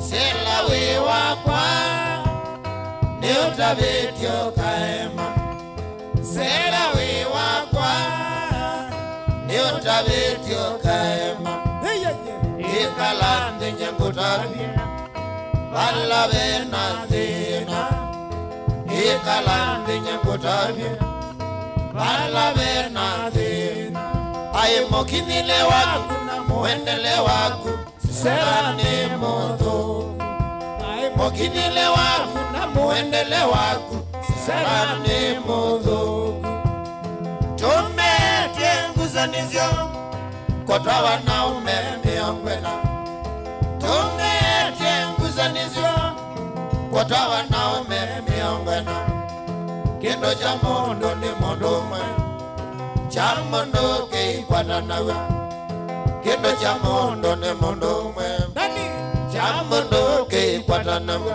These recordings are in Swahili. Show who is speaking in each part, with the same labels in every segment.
Speaker 1: sela we wakwa ni utabetio kaema sela we wakwa ni utabetio kaema ikalande nyangutani wala bena dina ikalande nyangutani wala bena dina ay mokinile waku na muendele waku sela ni moto ay mokinile waku na muendele waku sela ni moto tumete nguzanizyo kwa wanaume miongwena tumete nguzanizyo kwa wanaume miongwena kendo cha mondo ni mondo mwe cha mondo keikwata nawe kendo cha mondo ni mondo mwe cha mondo keikwata nawe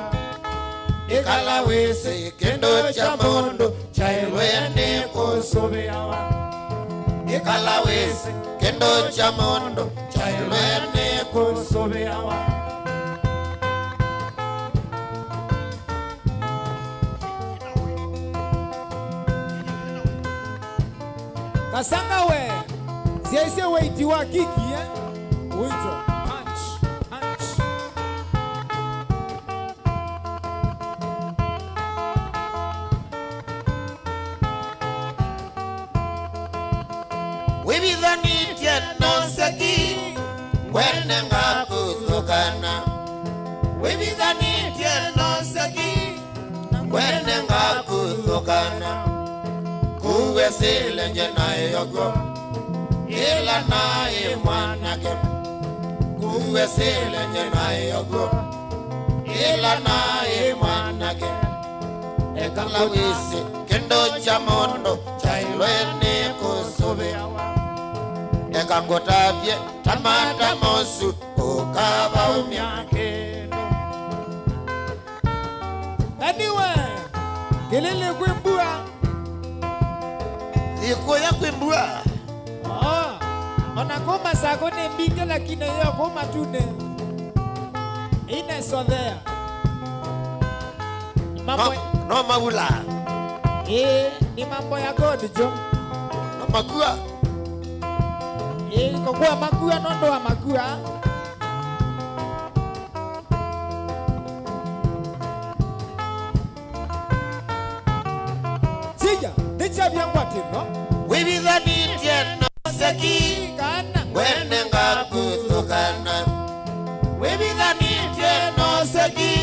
Speaker 1: ikala wese kendo cha mondo cha ilwene kusubiawa ikala wese kendo cha mondo cha ilwene kusubiawa
Speaker 2: Kasanga we ziese we itiwa kiki wito punch
Speaker 1: we be the need yet no saki when ngakuzokana we be the need yet no saki when ngakuzokana kuwe sile njena yogo ila nae mwanake kuwe sile njena yogo ila nae mwanake ekala wisi kendo cha mondo cha ilwene kusubiawa ekangotavye tamata mosu ukava umyakeno
Speaker 2: anyway kelele kwimbua
Speaker 1: ikuya kwimbua
Speaker 2: onakoma sako ne mbinge lakini yo koma tune ina sodhea mambo
Speaker 1: no magula
Speaker 2: ni mambo ya God jo
Speaker 1: no magua
Speaker 2: kwa kuwa magua nondo wa magua sija nicha byangwati no
Speaker 1: we be the need yet no saki
Speaker 2: kana
Speaker 1: wene ngakuzokana we be the need yet no saki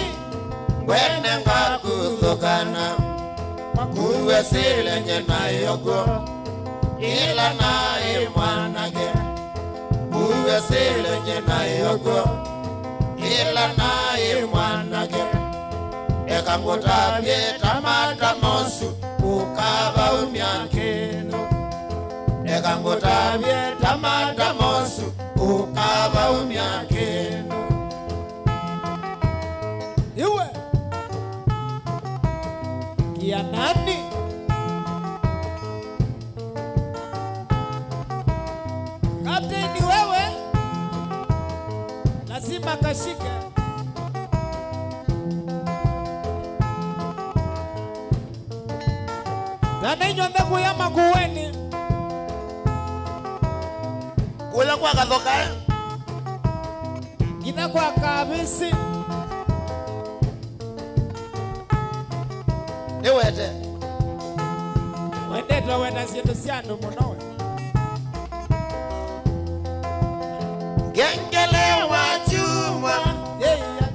Speaker 1: wene ngakuzokana kuwe sile njena yogo ila nae mwanake kuwe sile njena yogo ila nae mwanake ekangotavye tamata mosu ukava umyakeno ekangotavye tamata mosu ukava umyakeno
Speaker 2: iwe kia nani kapteni wewe lazima kashike Nana nyonde kuya makuweni
Speaker 1: kula kwa kathoka
Speaker 2: Gina kwa kabisi
Speaker 1: niwete
Speaker 2: wendetwa wenda siendo siando munowe
Speaker 1: ngengele wa chuma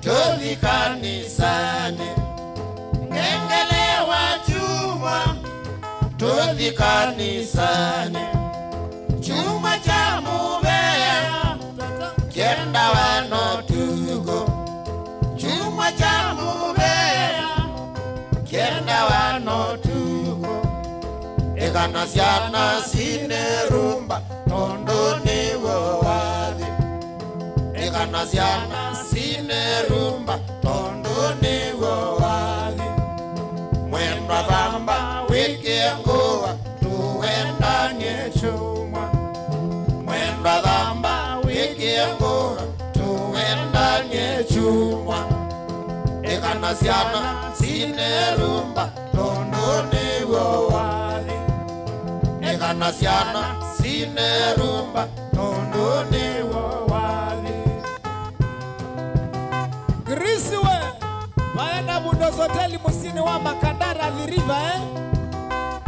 Speaker 1: toli kanisani ngengele wa chuma toli kanisani chuma cha mubea kenda wano tugo chuma cha mubea kenda wano tugo ekanasiana sine rumba tondo niwo wathi ekanasiana sine rumba tondo niwo wathi mwenda thamba wikie nguwa tuwendanie chuma mwenda thamba wikie nguwa tuwendanie chuma Nekana siana sinerumba tondo niwo wathi. Nekana siana sinerumba tondo niwo wathi.
Speaker 2: Grisiwe Maena Bundos Hoteli Musini wa Makandara Liriva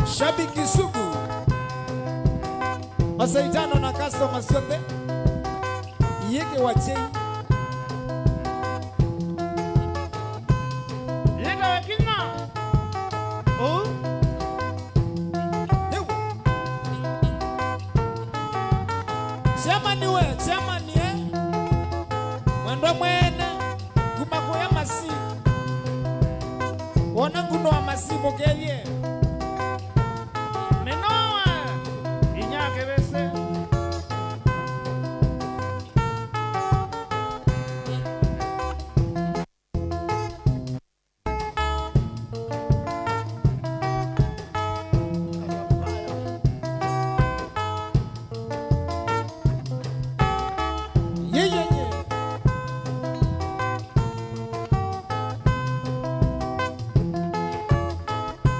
Speaker 2: Shabiki sugu Masaitano na customer sote Yeke wachei
Speaker 3: Yeke wakina Oh
Speaker 2: Chama niwe Mwendo mwene Kumakuya masi Wona nguno wa masi mokeye
Speaker 3: Menoa Inyake bese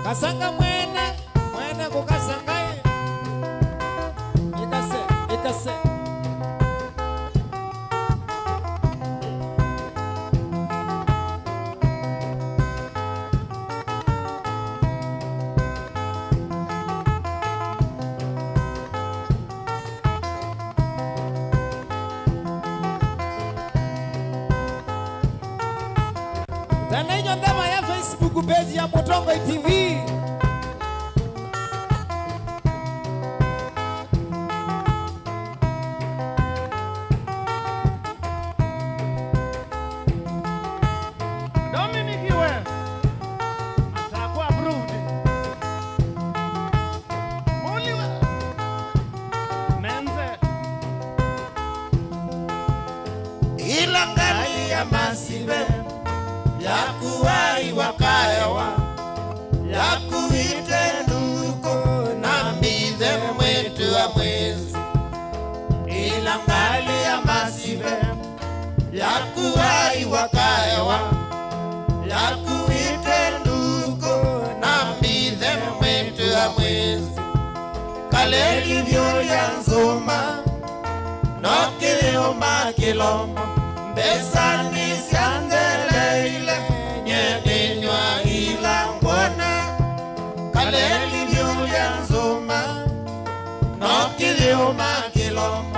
Speaker 2: Kasanga mwene kukasangaye Ikase Tana inyo ndema ya Facebook page ya Mutongo TV
Speaker 1: Ilangali ya masibe Yakuwai wakaewa Yakuite nduko na mbidhe mwetu wa mwezi. Ilangali ya masibe Yakuwai wakaewa Yakuite nduko na mbidhe mwetu wa mwezi. Kaleli vyo ya nzoma Nokilio makilomo Besani siangele ile Nyedenywa ila ngona Kaleli vyo ya nzoma Nokilio makilomo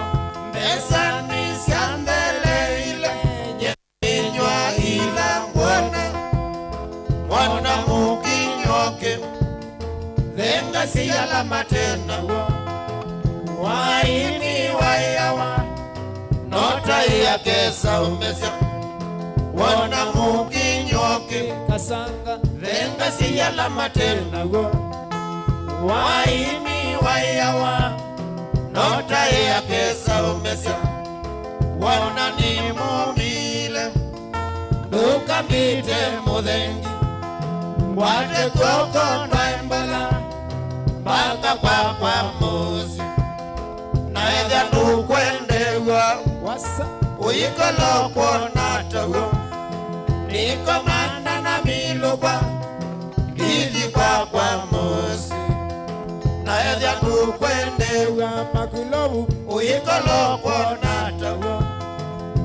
Speaker 1: Besani siangele ile Nyedenywa ila ngona Mwana mukinyoke Venga siyala matena Waini wayawa Nota ya kesa umesya Wana mukinyoke
Speaker 2: Kasanga
Speaker 1: Venga siyala matena Waini wayawa Nota ya kesa umesya Wana ni mumile Duka mbite mudhengi Wate koko ndaimbala Baka kwa musi Na edha nukwendewa
Speaker 2: Wasa
Speaker 1: Uikolo kwa natago Niko mana na milokwa Hidi kwa musi Na edha nukwendewa
Speaker 2: Makulobu
Speaker 1: Uikolo kwa natago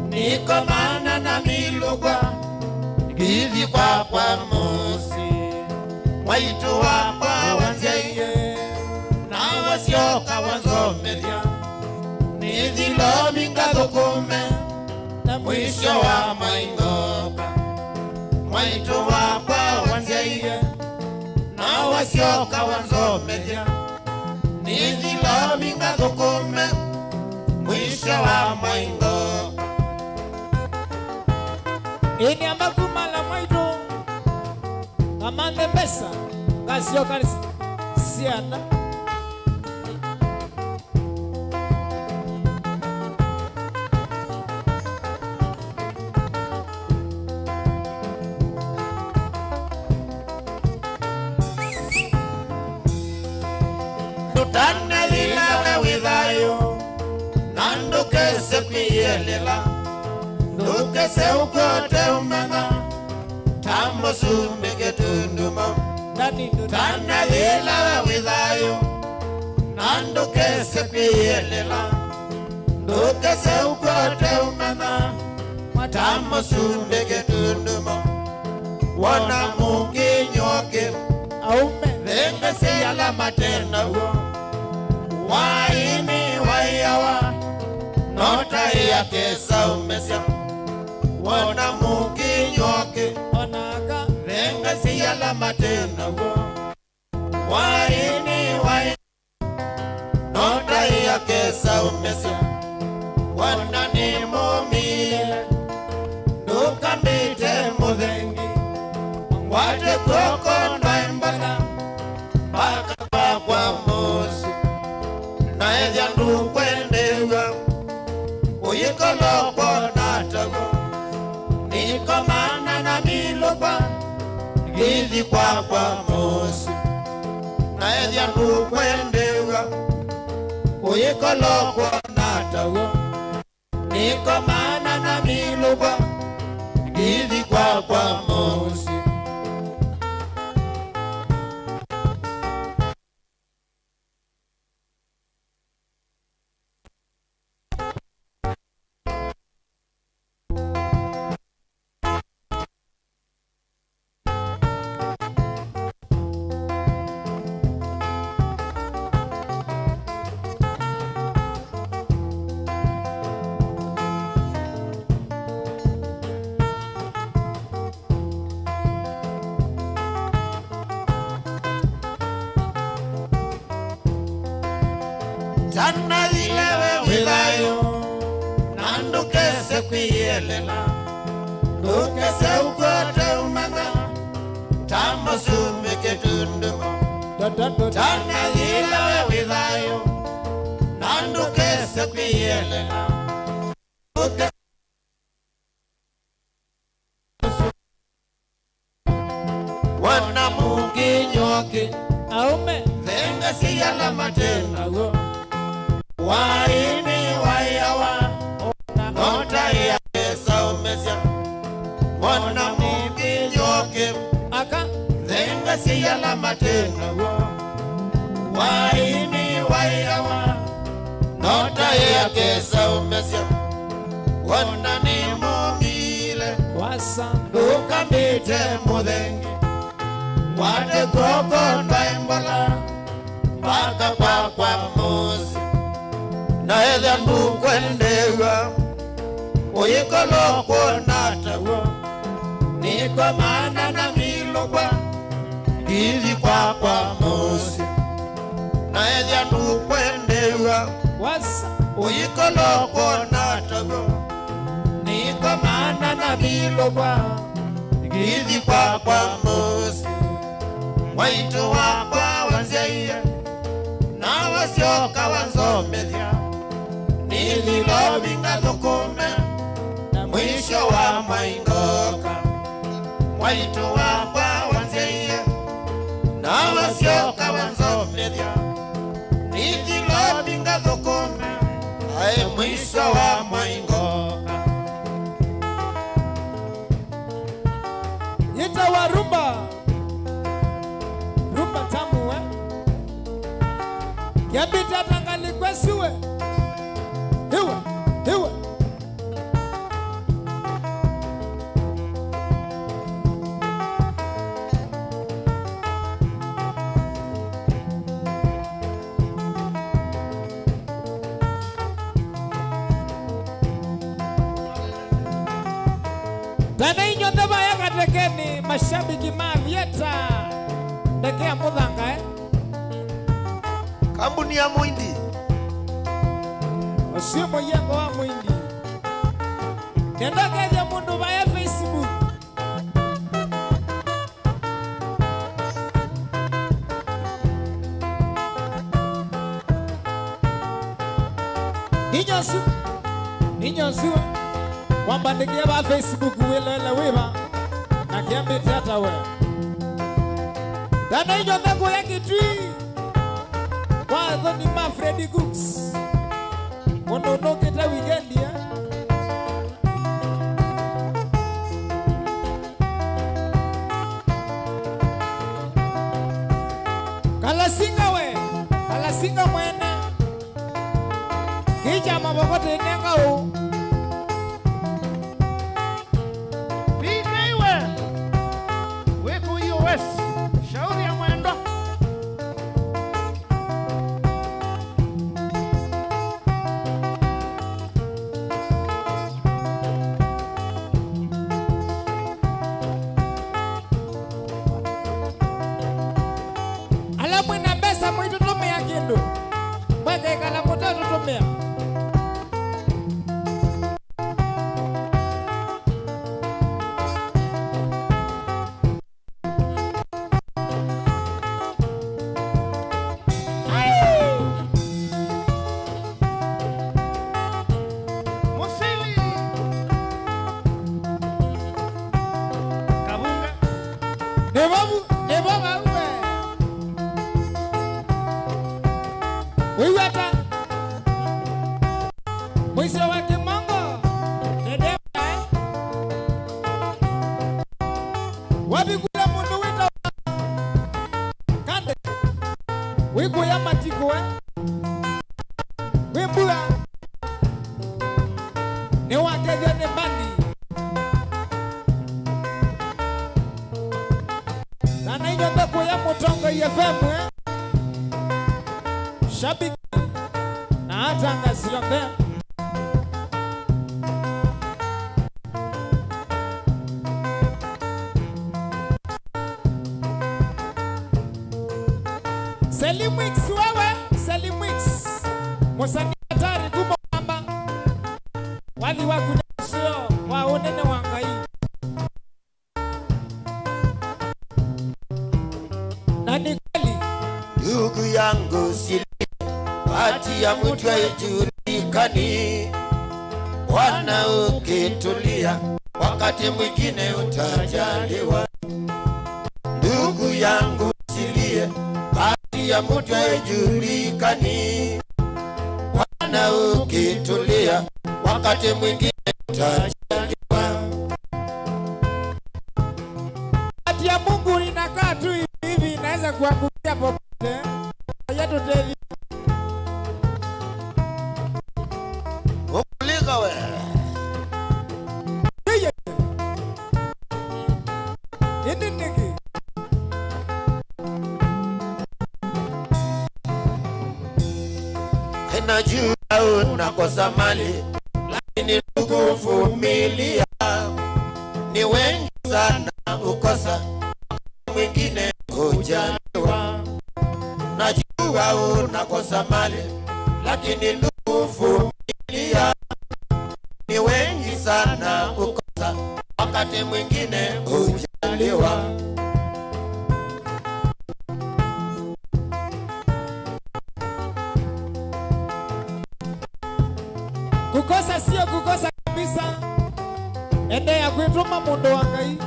Speaker 1: Niko mana na milokwa Hidi kwa musi Waitu wakwa wanzeye Na wasioka wanzomeria Nidhilo minga thukume
Speaker 2: Na
Speaker 1: Mwisho wa maingoka Waitu wakwa wanzeye Na wasioka wanzomeria Nidhilo minga thukume Mwisho wa maingoka
Speaker 2: Ini amakumala mwaitu Kamande pesa Kasio kanisi Siana
Speaker 1: Tutane lilawe widhayo Nanduke se piyelela Nduke se ukote umena tamusumike tunduma
Speaker 2: Nani ndo
Speaker 1: tana vila withayo nandukese kwiyelela ndukese ukote umena tamusumike tunduma wana mukinyoke
Speaker 2: aume
Speaker 1: vengese yala matenda wo waini wayawa nota yake saumesya wana mukinyoke
Speaker 2: onaka
Speaker 1: vengese yala matenda wo waini wayawa nota yake saumesya wana ni mumile nukambite muthengi wate koko ndaimbana baka kwa mosi na ethia ndukwendewa uyikoloko natago nikomana na miloba githi kwa mosi na ethia ndukwendewa uyikoloko natago nikomana na miloba githi kwa mosi Tana ilewe wilayo nandukese kwiyelela ndukese ukote umanga tamusumike tunduma Tana ilewe wilayo nandukese kwiyelela ndukese wana mukinyoke
Speaker 2: aume
Speaker 1: vengese yala matenda
Speaker 2: ago
Speaker 1: waini wayawa nota yake saumesya wana mukinyoke
Speaker 2: aka
Speaker 1: vengese yala matenda waini wayawa nota yake saumesya wana ni mumile
Speaker 2: wasa
Speaker 1: ndukambite muthengi wate koko ndaimbala baka kwa mosi na ethia ndukwendewa uyikoloko natago nikomana na milogwa githi kwa mosi na ethia ndukwendewa
Speaker 2: wasa
Speaker 1: uyikoloko natago nikomana na milogwa githi kwa mosi mwaitu wakwa wanzeiye na wasyoka wanzomethya nililovinga thukume
Speaker 2: na
Speaker 1: mwisho wa maingoka mwaitu wakwa wanzeiye na wasyoka wanzomethya nililovinga thukume ai mwisho wa maingoka
Speaker 2: yita wa rumba rumba tamu yabita tangali kwesiwe hiwe Tana inyo ndaba ya katekeni mashabiki mavieta ndekea muthanga
Speaker 1: kambuni ya Muindi
Speaker 2: osio moyengo wa Muindi nendakeja mundu vaya Facebook ninyosu wambandikia ba Facebook wilele wiva na kiambiti hata we dana inyo ndego ya kitwi watho ni ma Freddy Cooks mono nokita weekend ya Kalasinga we, kalasinga mwene. Kija mabokote nenga u.
Speaker 3: Bigaiwe. Weku US. Shauri ya mwendo.
Speaker 2: Ala mwena mbesa mwitu tumea kindu. Mweke kala mutatu tumea.
Speaker 3: Musili. Kabunga.
Speaker 2: Nebo babu we. Wiwata. Mwiso wa kimongo. Nedema Wabigula mundu wita Kande. Wiku ya matiko we. Wibula. Ni wakeja ni bandi. Nana inyo beku ya mutongo FM we. Shabiki. Na hata ngasilombe. Selimwix wewe, Selimwix. Musani hatari kumo kamba. Wali wakudasio, waonene wangai. Nani kweli?
Speaker 1: Ndugu yangu sili hati ya mtu haijulikani. Bwana ukitulia, wakati mwingine utajaliwa. Ndugu yangu silie, hati ya mtu haijulikani. Bwana ukitulia, wakati mwingine utajaliwa.
Speaker 2: Hati ya Mungu inakaa tu hivi, inaweza kuangukia popote. Yetu David.
Speaker 1: Ukulika we.
Speaker 2: Yeye. Yende niki.
Speaker 1: Najua unakosa mali, lakini kuvumilia. Ni wengi sana ukosa, mwingine hujaliwa. Najua unakosa mali, lakini kuvumilia. Ni wengi sana ukosa, wakati mwingine hujaliwa.
Speaker 2: Kukosa sio kukosa kabisa. Ende ya kuituma mundu wangai.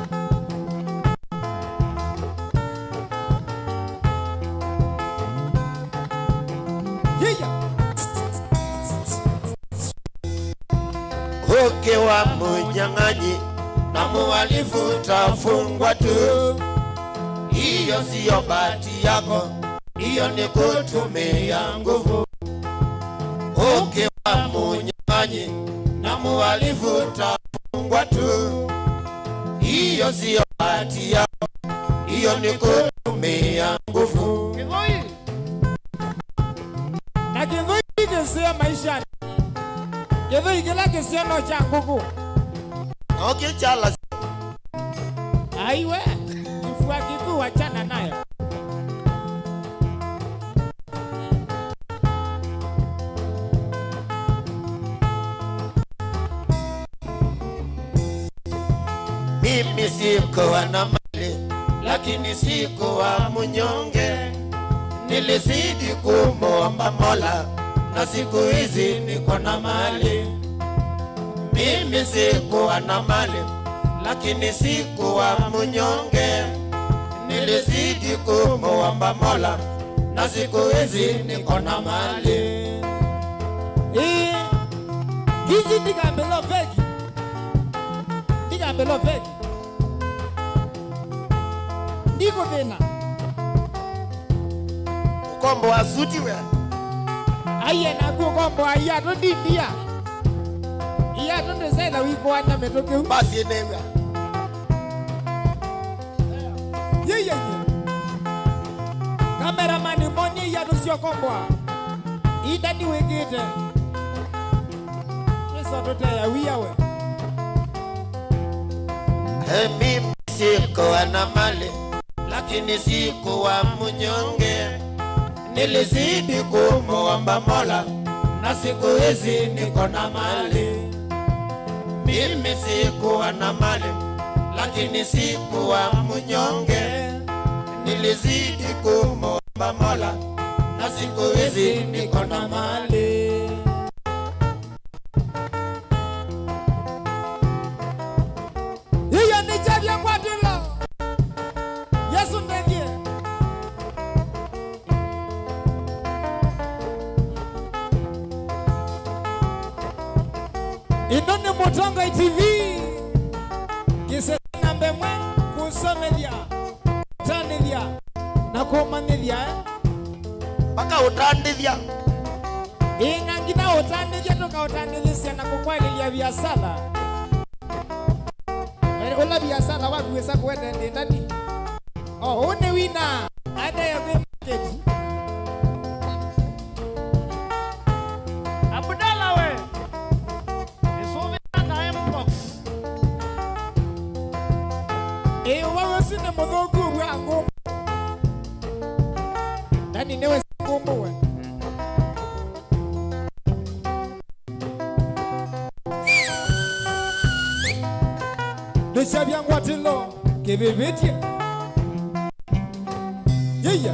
Speaker 2: Yaya.
Speaker 1: Uke wa munyang'anyi na muhalifu utafungwa tu. Hiyo siyo bahati yako, hiyo ni kutumia nguvu. Uke wa munyang'anyi na muhalifu utafungwa tu. Hiyo siyo bahati yako, hiyo ni kutumia nguvu.
Speaker 3: Kigoi.
Speaker 2: Na kivyo kisia maisha. Kivyo ikila kisia no cha nguvu.
Speaker 1: Ukichala
Speaker 2: Aiwe. Kifua kikuu wachana nayo.
Speaker 1: mimi sikuwa na mali, lakini sikuwa mnyonge. Nilizidi kumuomba Mola, na siku hizi niko na mali. Mimi sikuwa na mali, lakini sikuwa mnyonge. Nilizidi kumuomba Mola, na siku hizi niko na mali.
Speaker 2: Gizi digambelo vegi. Digambelo vegi. Niko tena.
Speaker 1: kombo asuti we.
Speaker 2: Aye na kukombo aya to dindia. Iya to ndezela wiko anya metoke.
Speaker 1: Basi enewe.
Speaker 2: Ye. Cameraman money ya to sio kombo. Ida ni wegete. Pesa to ya wiawe.
Speaker 1: Mimi sikuwa na mali, lakini sikuwa mnyonge. Nilizidi kumuomba Mola, na siku hizi niko na mali. Mimi sikuwa na mali, lakini sikuwa mnyonge. Nilizidi kumuomba Mola, na siku hizi niko na mali.
Speaker 2: Inone Motonga TV kise nambe mwe kusomelia tanelia na kumanelia
Speaker 1: Baka utandithia
Speaker 2: ingangina utandithia toka utandilisia na kukwalilia biashara ola biashara wapi wesa kwenda ndani une wina ada ya market
Speaker 3: Abdalla we.
Speaker 2: Wawasine mudhogu wangu nani newe ngumwe Desha byangwa tilo kebebetie Yeya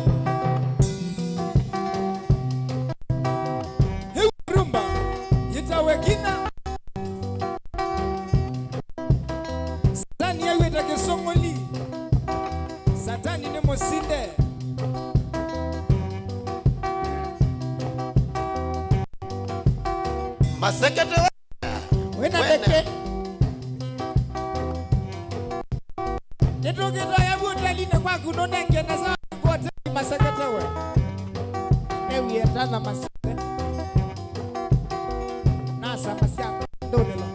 Speaker 2: Hewa rumba yitawekina Satani yewe takesongoli Satani ni mosinde
Speaker 1: masekete
Speaker 2: wena beke Nitokita ya budaline kwa kunonenge na saa kote masekete we Ewi etana masinde Nasa masianga ndolelo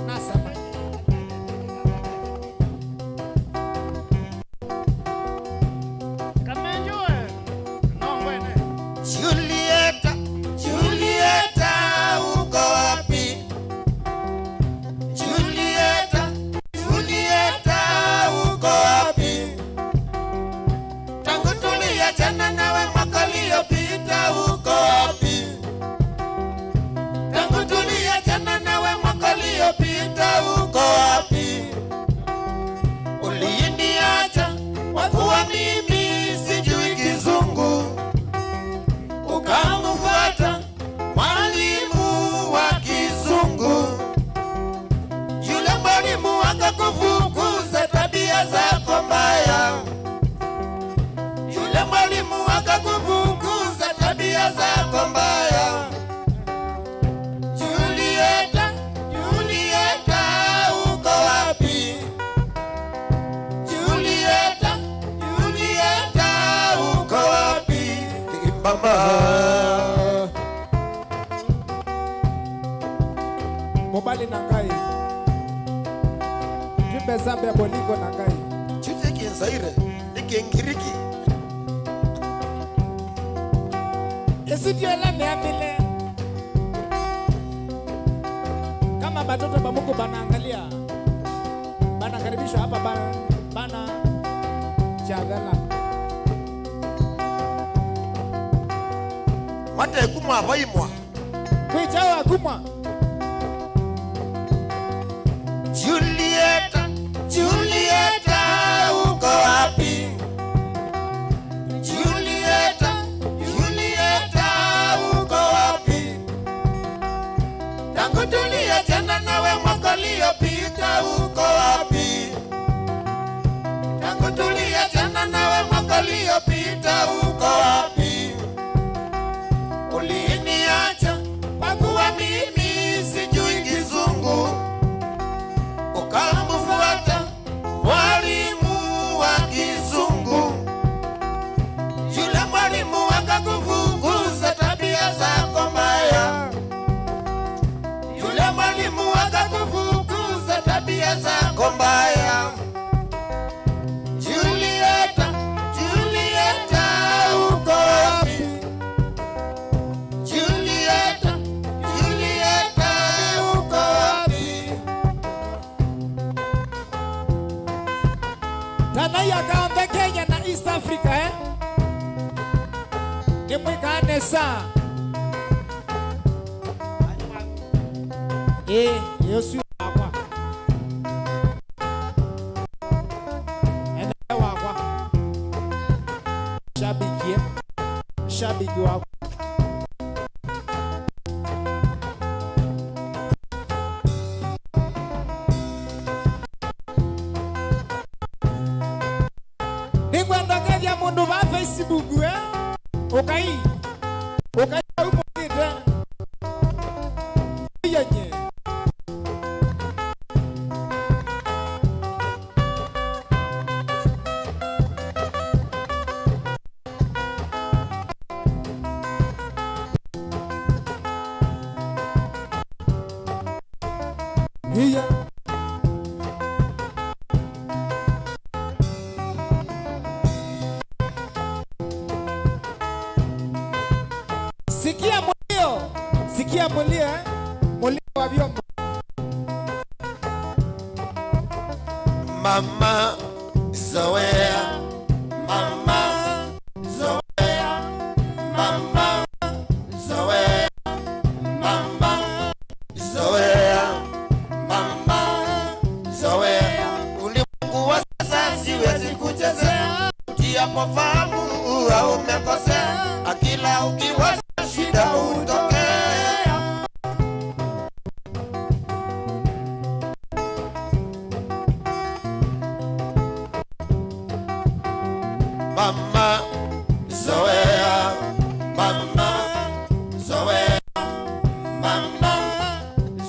Speaker 2: Nasa
Speaker 1: Julieta, uko wapi? Julieta, uko wapi? Tangu tuliachana nawe mwaka uliopita, uko wapi? Tangu tuliachana nawe mwaka uliopita, uko wapi? Uliniacha kwa kuwa mimi sijui Kizungu, ukamfuata mwalimu wa Kizungu. Yule mwalimu akakufukuza tabia zako mbaya. Yule mwalimu akakufukuza tabia zako mbaya. Julieta, uko wapi? Julieta, uko wapi? Mama
Speaker 2: Mobali nangai Jimbe Zambia bolingo nangai
Speaker 1: chute kienzaire nikengiriki
Speaker 2: Esidio la meamile Kama batoto ba Mungu banaangalia Banakaribishwa hapa bana chagala
Speaker 1: Mate kumwa vaimwa
Speaker 2: Kuichawa kumwa
Speaker 1: Julieta, uko wapi? Julieta, uko wapi? Tangu tuliachana nawe mwaka uliopita, uko wapi? Tangu tuliachana nawe mwaka uliopita, uko wapi? Uliniacha kwa kuwa mimi sijui Kizungu, ukamfuata mwalimu wa Kizungu. Yule tabia zako mbaya. Julieta, Julieta, uko wapi? Julieta, Julieta, uko wapi?
Speaker 2: Tanaya kaombe Kenya na East Africa ni mwikane saa Yesu wakwa ene wakwa shabiki wakwa ningwenda kethia mundu va Facebook ukai umukite yenye hiya sikia mulio mulio wa vyombo.
Speaker 1: Mama zoea, mama zoea, mama zoea, mama zoea, mama zoea. Ulimwengu wa sasa siwezi kuchezea, ukiapofahamu au umekosea, akila ukiwaza shida hutokea. Mama zoea, mama zoea, mama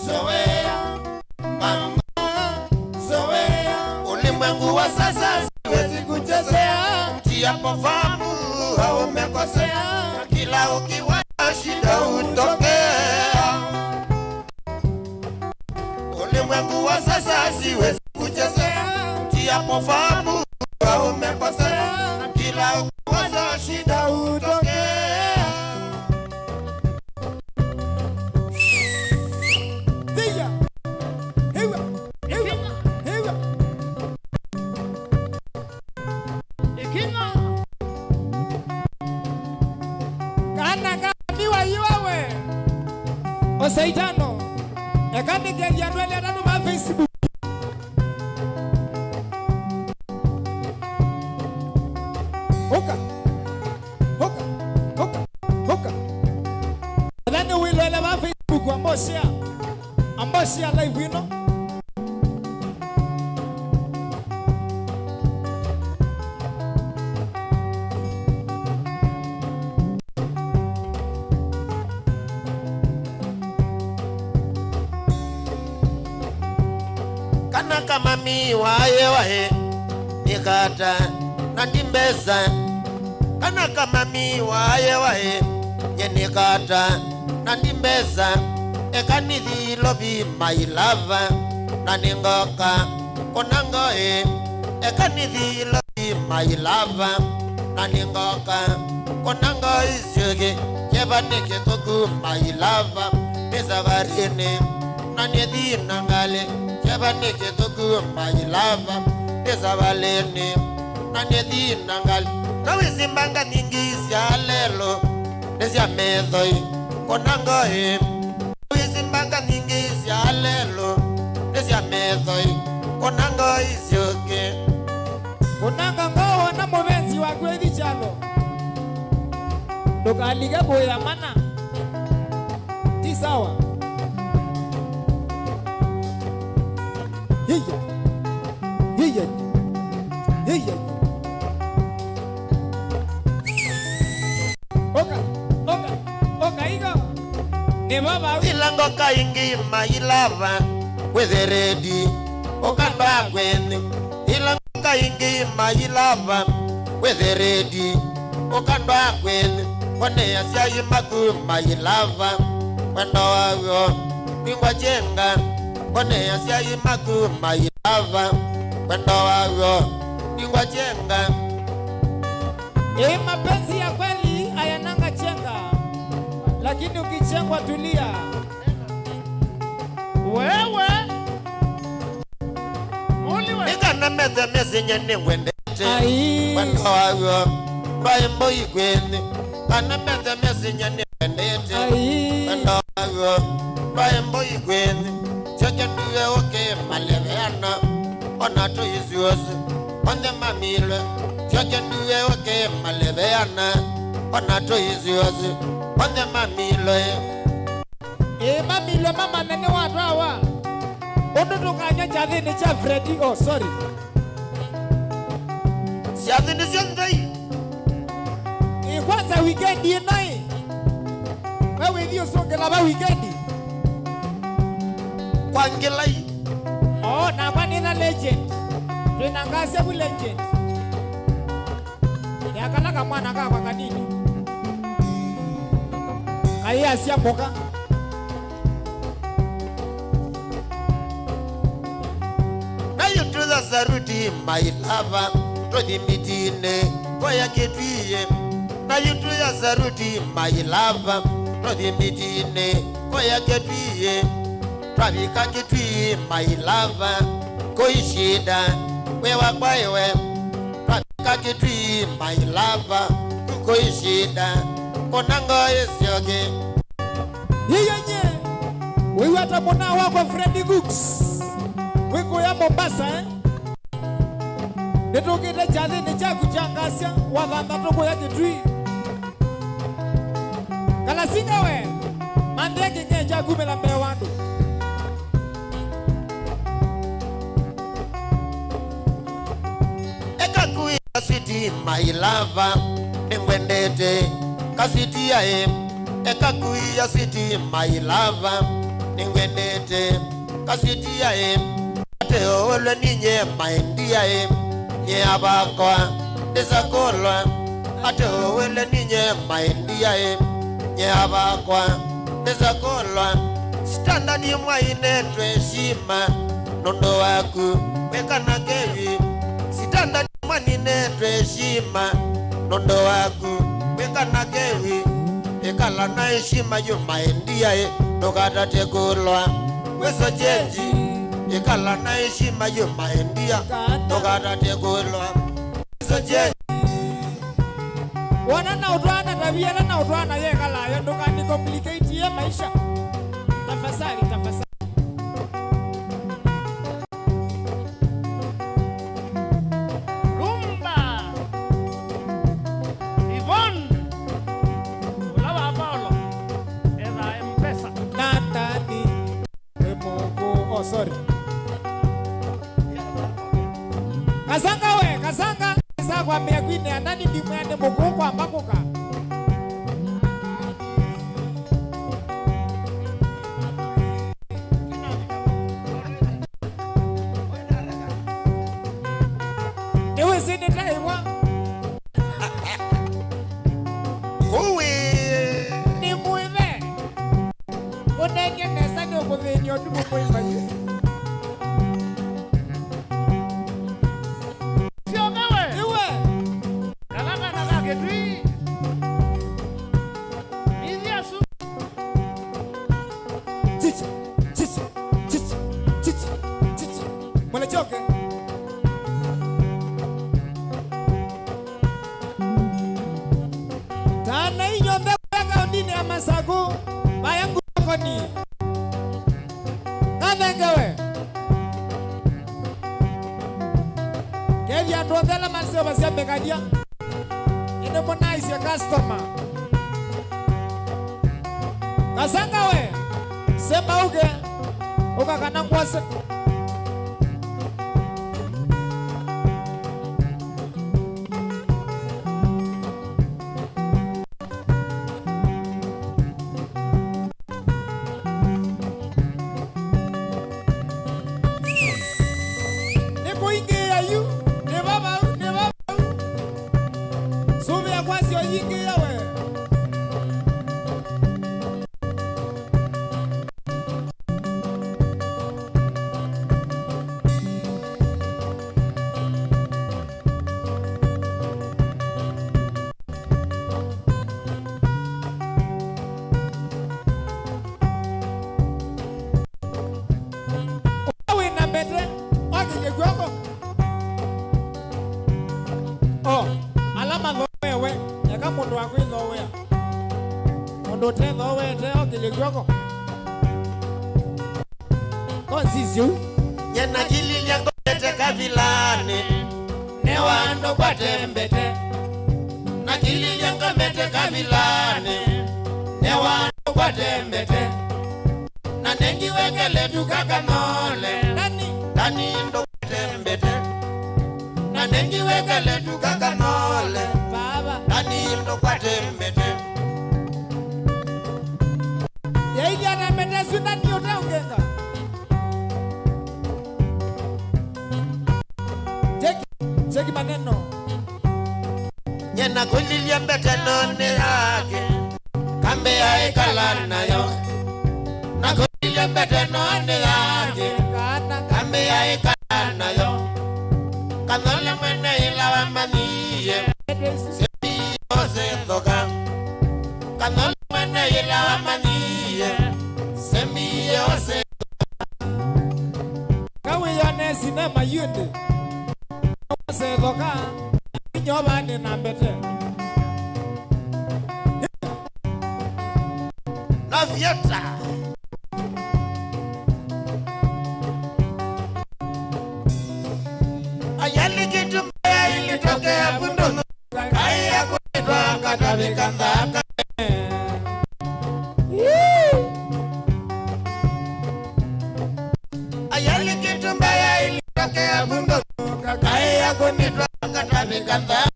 Speaker 1: zoea, mama zoea. Ulimwengu wa sasa siwezi kuchezea, ukiapofahamu au umekosea, kila ukiwaza shida hutokea. Ulimwengu wa sasa siwezi kuchezea, ukiapofahamu au umekosea, kila ukiwaza shida hutokea.
Speaker 2: Hiya hiwa hiwa hiwa
Speaker 3: Ikinga
Speaker 2: kana kamiwa iwawe osaitano ekani kethia ndwele atano ma Facebook Hoka Adani wilo ele ma Facebook amboshia live ino
Speaker 1: Kana kama miwaye wae nikata nandimbeza. Kana kama miwaye wae nikata nandimbeza. Ekanithi lobi my love naningoka konangoe. Ekanithi lobi my love naningoka konangoe syoge kebaneke koku my love nisavarine nanithi nangale kebaneke koku my love nisavalene nanithi nangale nawisimbanga ningi syalelo nesya methoi konangoe wisimbanga ningi syalelo nesya methoi konangoe syoge
Speaker 2: unanga ngowo na mubenzi wakwe thichalo ndukalige boya mana ti sawa hiya oka igo ne baba
Speaker 1: ilango kaingi mailava with a ready okamba kweni ilango kaingi mailava with a ready okamba kweni kone asya maku mailava kwendo wago ningwa jenga kone asya maku mailava lava wendo wao ningwa chenga.
Speaker 2: Mapenzi ya kweli hayananga chenga, lakini ukichengwa tulia.
Speaker 3: Wewe
Speaker 1: Nika na meze nyene wendete wendo wao baimbo igweni. Kana meze nyene wendete wendo wao baimbo igweni. Cheke duwe oke maleveana onato izuosi onde mamilwe. Cheke duwe oke maleveana onato izuosi onde mamilwe.
Speaker 2: Mamilwe mama nene watu hawa ondo kanya chadhini cha Freddy. Oh sorry,
Speaker 1: siadhini siandai.
Speaker 2: Kwanza weekend yenai wewe ndio songela ba weekend
Speaker 1: Kwangilai.
Speaker 2: Oh, na kwani na legend. Tunangasia bu legend. Ya kana kama mwana kwa kanini. Kaya asia mboka.
Speaker 1: Na you do the saruti my lover to the mitine koya ketwiye. Na you do the saruti my lover to the mitine koya ketwiye. Trafika kitwi my lover koishida wewa kwaiwe. Trafika kitwi my lover koishida konango esioge.
Speaker 2: Yenye wewe hata mwana wako Freddy Gooks weko ya Mombasa netokete chale ne cha kuchangasya wadhanda toko ya kitwi kala singa we mandeke ngeja kumela mbewando.
Speaker 1: Kasiti my lover ningwendete kasiti ya ekakuya city my lover ningwendete kasiti ya ate ole ninye maindia nye abakwa desakolo. Ate ole ninye maindia nye abakwa desakolo. Standard mwa inetwe shima nondo waku wekana kevi. Standard manine tweshima nondo waku wekana kewi. Ekala na heshima yo maindia nokata tekulwa weso chenji. Ekala na heshima yo maindia nokata tekulwa weso chenji.
Speaker 2: Wana na udwana tabia na udwana yekala yo ndokani complicate ye maisha. Tafasari. Sorry. Kasanga sasa kwa mekwine anani ndimwende mukoko ambakoka. Ewe sini taiwa.
Speaker 1: Uwe
Speaker 2: ni muive. Onenge nesa ni okuvenyo tumu muive. Tana inyombe kwa ndini ya masago bayangu koni navengewe kevi atuondela mansio basia megadia ine mona isi customer kasanga we sema uge uka kana kwase utendo wete okilikwako konsisio
Speaker 1: nyena gililia ngomete kavilane newando kwa tembete na gililia ngomete kavilane newando kwa tembete na nengi wekele tukakanole nani ndo kwa tembete na nengi wekele tukakanole
Speaker 2: baba
Speaker 1: nani ndo kwa tembete
Speaker 2: yaidi anamete sundani utaongenga cheki maneno
Speaker 1: nyena kulilia mbete none yake kambe ya ikala nayo na kulilia mbete none yake kambe ya ikala nayo kanole mwene ilawa maniye sebi yose thoka kanole mwene ilawa maniye sebi yose
Speaker 2: kawe yone sinema yunde se thoka nyoba ni nambete
Speaker 1: na vieta ayali kitu mbaya ilitokea bundono kaya kuitwa katabikandaka ayali kitu mbaya ilitokea bundono kaya kuitwa katabikandaka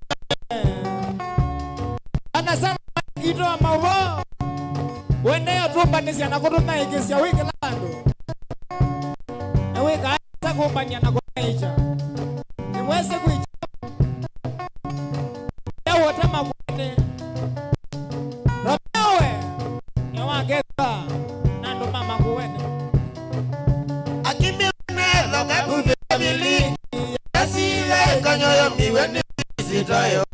Speaker 2: ana sana kitu amawo wende atumba nisi anakutuna ikisia wiki lando na wika hata kumbani anakunaisha nimweze kuicha ya wote makwene romewe niwageza nando mama kuwene
Speaker 1: akimi wenezo kabubi wabili yasiwe kanyoyo miweni sitayo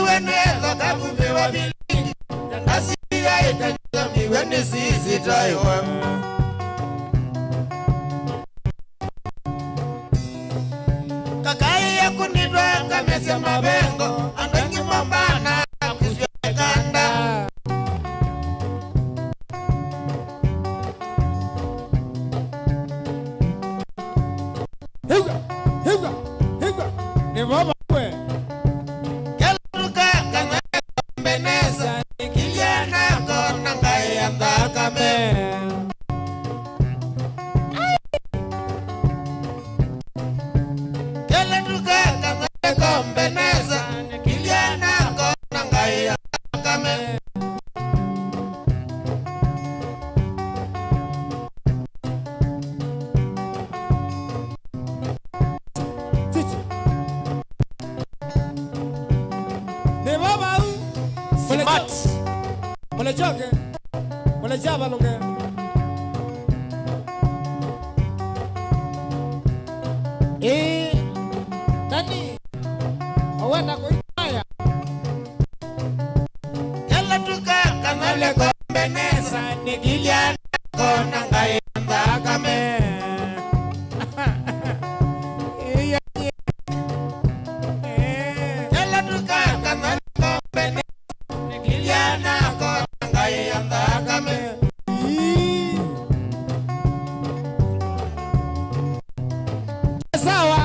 Speaker 1: wenezo kabubi wabili yasiwe kanyoyo miweni sitayo kakai ya kunidwa kamesya mabengo andengi mambana kuswe kanda
Speaker 2: higa ni baba kwe
Speaker 1: keluka kanga beneza kijana kona ngaya ndakame keluka kanga beneza kijana kona ngaya ndakame
Speaker 2: chichi ni baba
Speaker 1: smart
Speaker 2: mole choke mole chaba lunge nani awenda kuitaya
Speaker 1: keluka kanga beneza ni kijana kona ngaya ndakame keluka kanga beneza ni kijana kona ngaya ndakame
Speaker 2: sawa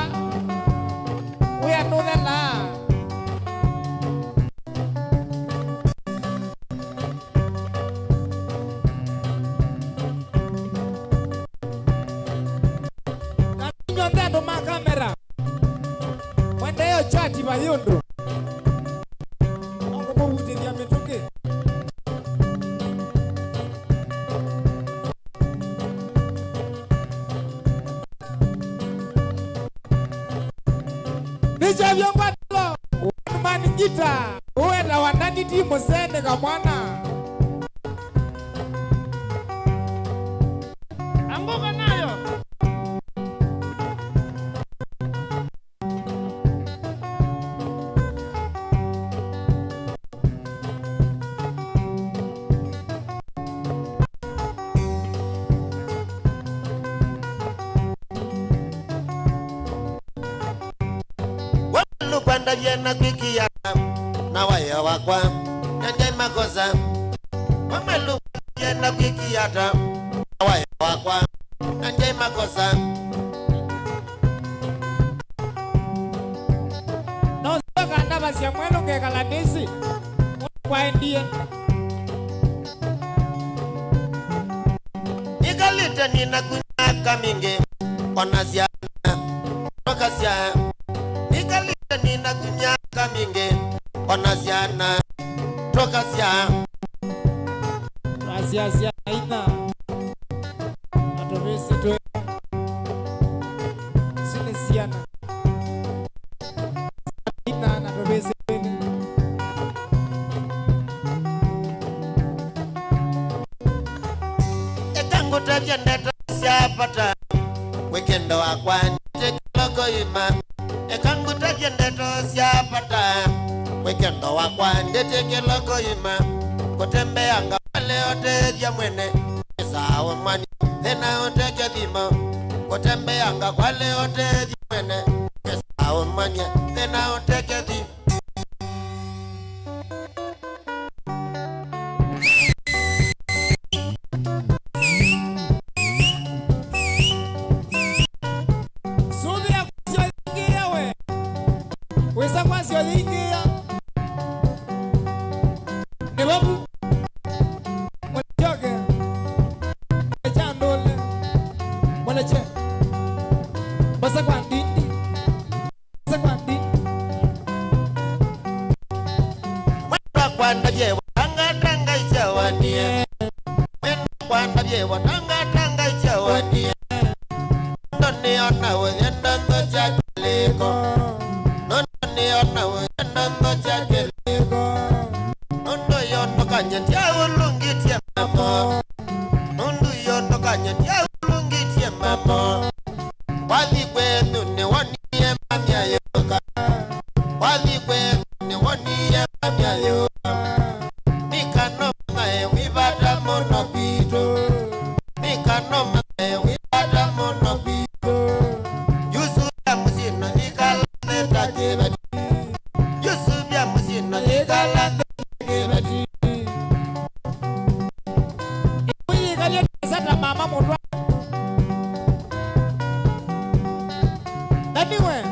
Speaker 2: uyanunela nyondendo makamera wendeyo chati bayundu ongomovutithia mituki nichavyongwatilo wanmaningita uwenda wandaniti musene kamwana
Speaker 3: Anguka nayo.
Speaker 1: Walu kwenda kwanda jena kwikia na waya wakwa nyanjai makosa wamelu jena kwikia na waya wakwa nyanjai makosa
Speaker 2: no soka ndaba sia mwelo ngekalanisi kwa ndie
Speaker 1: nikalita nina kunyaka mingi onasiana tokasia nikalita nina kunyaka mingi onasiana tokasia
Speaker 2: asia ina atobesi to sinesiana ina na atobesi
Speaker 1: etangutabya ndeta siapata wekendo wakwa nitekeloko ima ekangutabya ndeta siapata wekendo wakwa nitekeloko ima kutembeanga wale otethya mwene sawa mwani thena otekya thimo kutembeanga wale otethya mwene sawa mwani thena otekya thimo
Speaker 2: wesa kwasi olingia ne babu mojoge echandole moleche basa kwa ndindi
Speaker 1: mwana kwanda je watanga ichawanie mwana kwanda je watanga ichawanie ndoni ona wenda ngoja liko noni ona wenda ngoja liko ndo yono kanya ulungitie mama ndo yono kanya ulungitie mama wali kwenu ni waniye mamya yoka wali kwenu ni waniye mamya yoka nikano mae wibata mono pito nikano mae wibata mono pito yusu ya musino nikala metakibati yusu ya musino nikala metakibati
Speaker 2: iwi kalia sata mama mudwa anyway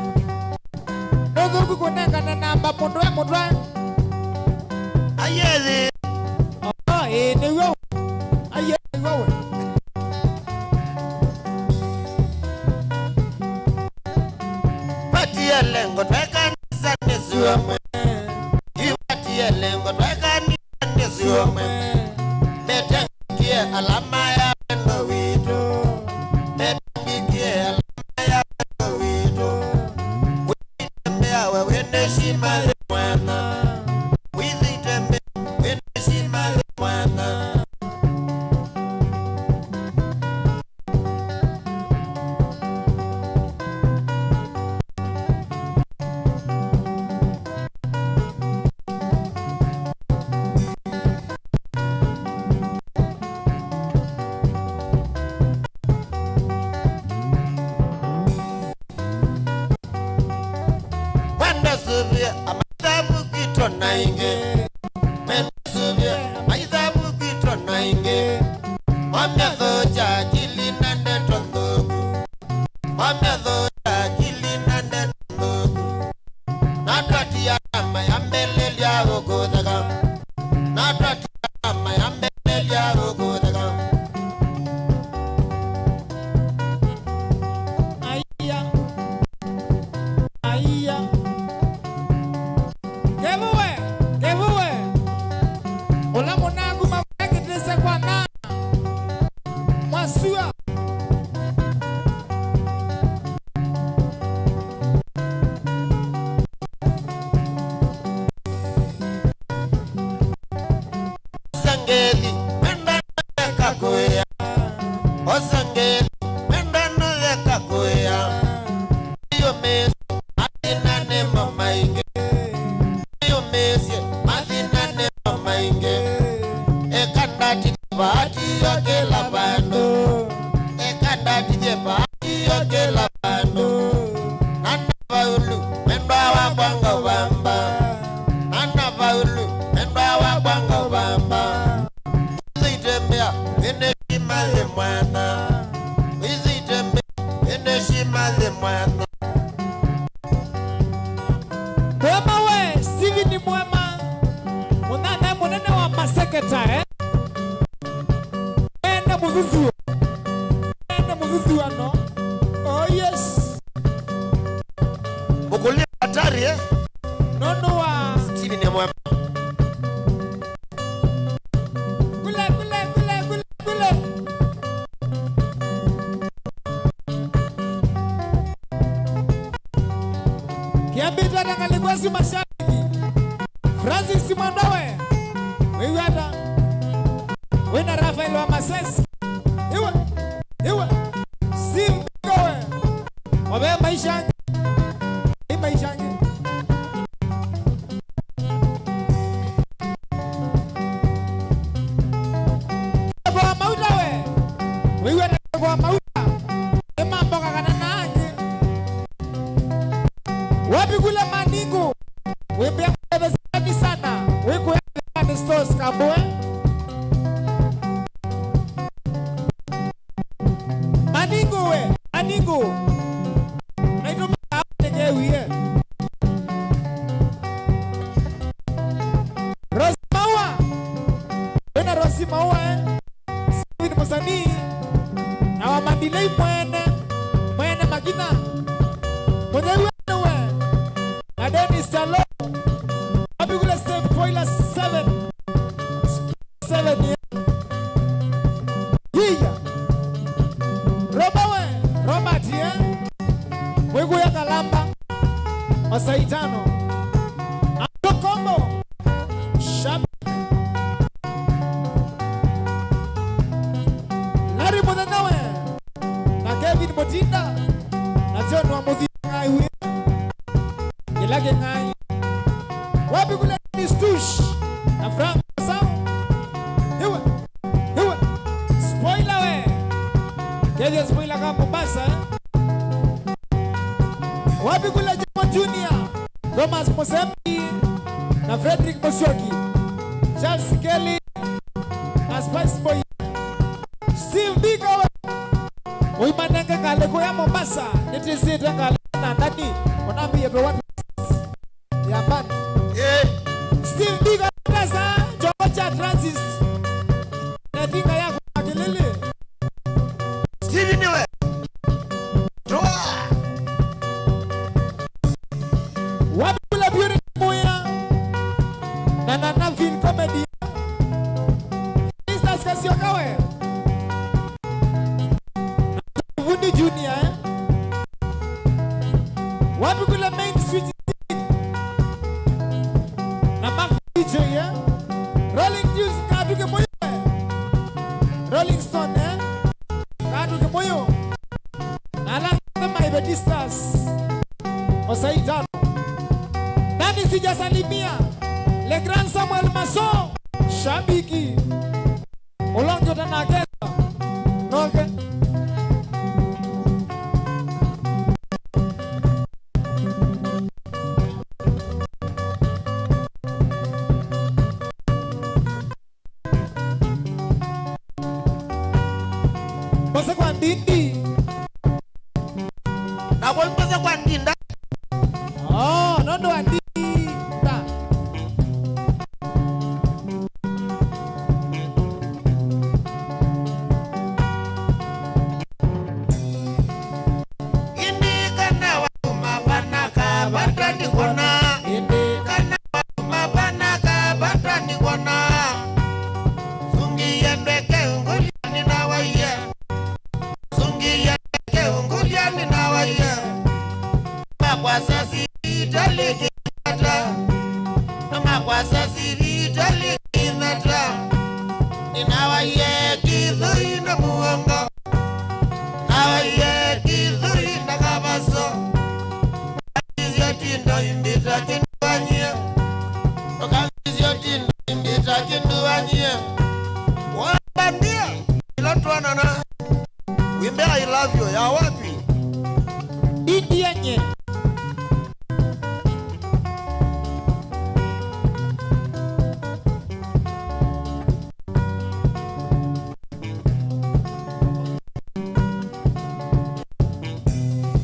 Speaker 2: no go kunenga na namba mudwa
Speaker 1: ayeli
Speaker 2: ni wo ayeli wo
Speaker 1: pati ya lengo tweka nisane suamwe pati ya lengo tweka nisane suamwe metangikie alama ya pendo wito metangikie alama ya pendo wito witembea wewende shima le mwana witembea wende shima le mwana Wanda subia amadhabu kito na inge Wanda subia amadhabu kito na inge Wamya dhoja jili nande tondogu Wamya dhoja jili nande tondogu Natati ya kama ya mbele ya ugodhaga Natati ya kama ya mbele ya ugodhaga
Speaker 2: Aya Kevuwe Ola monangu mawaki tese kwa na Masua
Speaker 1: Osangeli menda noleka kuya Osangeli menda noleka kuya Iyo mesi matina ne mama inge Iyo mesi matina ne mama inge Ekandati bahati yoke labando Ekandati je bahati yoke labando Nanda baulu menda wa kwanga
Speaker 2: mudhudhu. Ene mudhudhu ano. Oh yes.
Speaker 1: Mukulia hatari
Speaker 2: Nono wa.
Speaker 1: Steve ni mwema.
Speaker 2: Kule. Kiambita dangalikuwa si mashabiki. Francis Mwandawe. Wewe hata. Wena Rafael wa Masesi. Iwe. Si mgowe. Wabe maisha yangu. Maisha yangu. Kwa mauta we. Wewe hata kwa mauta. Ema mboka kanana ange. Wapi kule Maningu. Wewe mbele sana. Wewe kwa ni stores kabwe. Maningu. Naito mtege wiye. Rosimawa. Wena Rosimawa Steven Musani. Na wa Mandilei mwene Magina. Mwenye we. Na Dennis Talo. Wapi kule Steve Poila 7 Hiya. Robert Mwegu ya Kalamba Masaitano Ando Kombo Shab Larry Modanawe na Kevin Motinda na John wa Mudhi ngai huye Ilage ngai wapi kule Nistush na Frank Sao Hiwe Spoiler we Keje spoiler kama Mombasa wapi kule Juma Junior Thomas Mosembi na Frederick Moshoki Charles Kelly na Spice Boy Steve Biko Uimanenge kaleko ya Mombasa nitisite kalena ndani onambi yepe watu ya bani Steve Biko sasa Georgia Francis natinga yako akilili
Speaker 1: Steve niwe
Speaker 2: wapi kule Beauty Moya na film comedy Mr. Kasiokawe Vundi Junior wapi kule Main Switch na Mark DJ Rolling News Kaduke Moyo Rolling Stone Kaduke Moyo Nala kama Ibedistas Osaitano nani sijasalimia Le Grand Samuel Maso Shabiki Olonjo Tanagela Noge Bose kwa ndindi
Speaker 1: na kwa kwa ndinda
Speaker 2: nondo andi ta
Speaker 1: Indi kana wa mabanaka batani kona kana wa mabanaka batani kona Sungi yendeke unguliani na waiye Sungi yendeke unguliani na waiye Kwa sasi italiki nata Nama kwa sasi italiki nata Ninawa ye kidhui na muongo Nawa ye kidhui na kabaso Wakizio tindo imbita kinduanyie Wakizio tindo imbita kinduanyie Wabandia Ilatuana na Wimbe I love you ya wapi
Speaker 2: India nye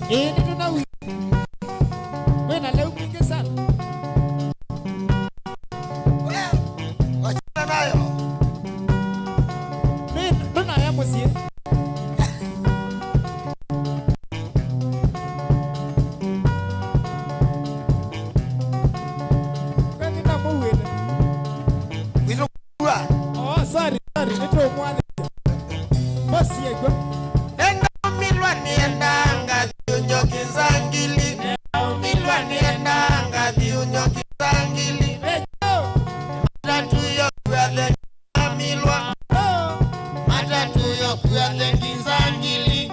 Speaker 2: ini tunawi wena leo mingi sana
Speaker 1: Wachana nayo
Speaker 2: nina ya musie
Speaker 1: kuale kizangili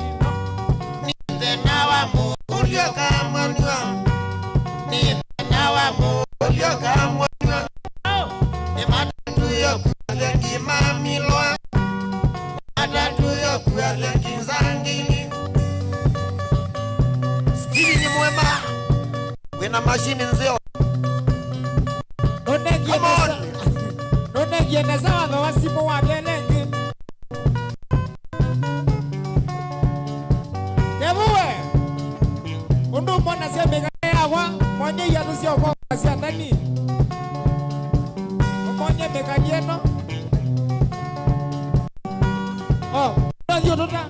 Speaker 1: Ninde nawa mulio kamwanwa Ninde nawa mulio kamwanwa Emata tuyo kuale kimamilwa Emata tuyo kuale kizangili Stili ni mwema Wena mashini nzeo
Speaker 2: None gieneza watho wa simu wa genengi Kebuwe Undu mwana semega yawa Mwenye yatu siya kwa wasia ndani Mwenye meka jeno Oh, ndio tota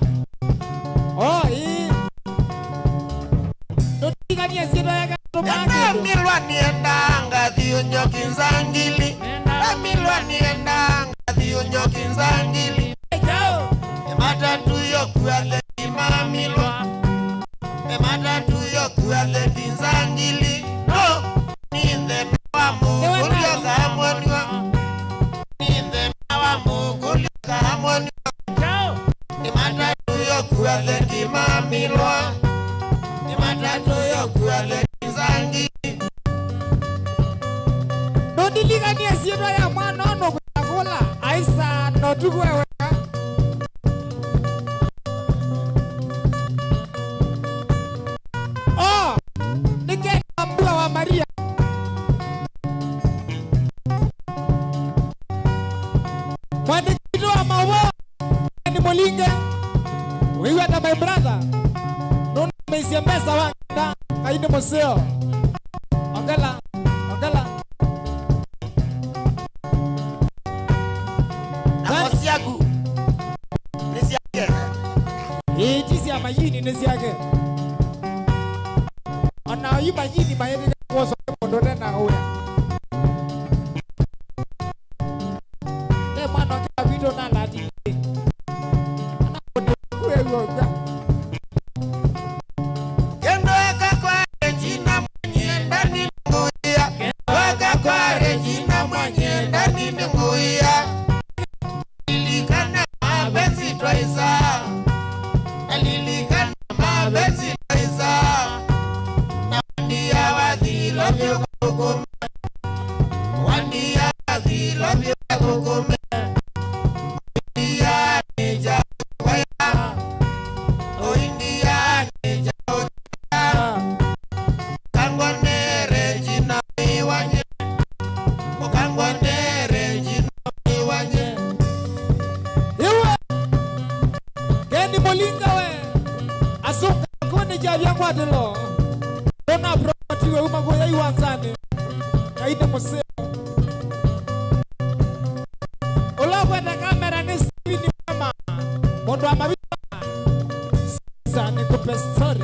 Speaker 2: Oh, hii Ndio ni asira ya
Speaker 1: Milwa niendanga dhiyo nyokinzangili Milwa niendanga dhiyo nyokinzangili Emata tuyo kuale kimamilwa Emata tuyo kuale kinzangili No, ninde nawa mugulio kahamoniwa Ninde nawa mugulio kahamoniwa Emata tuyo kuale kimamilwa Emata tuyo kuale kinzangili
Speaker 2: Nondiliga ni asiro ya mwana ono kula Aisa notuwewe Oh, nike ambua wa Maria Mwani kitu wa mawa Ni molinge Wewe ata my brother Nona meisiembesa wanda Kaine museo Ongela Ongela
Speaker 1: Nasiagu Nisiage
Speaker 2: Tisi ya majini nisiage Ona yi majini mayeni kwa so mondone na uya Te mwana kwa video na lati Ana kondo kuewo ga
Speaker 1: Kendo eka kwa Regina mwenye ndani nguia Weka kwa Regina mwenye ndani nguia Lilikana mabenzi twaisa Lilikana mabenzi twaisa Na wandia wadhi lovyo kukume Wandia wadhi lovyo kukume Wandia nija kwaya Oindia nija kwaya Kangwane Regina miwanye Kangwane Regina miwanye
Speaker 2: Iwe Keni molinga we Asuka kone jabia kwa dilo Dona promoti we umago ya iwanzane Kaine museo Ola kwenda kamera ni sivi ni mama Mondo wa mabita Sani kupe story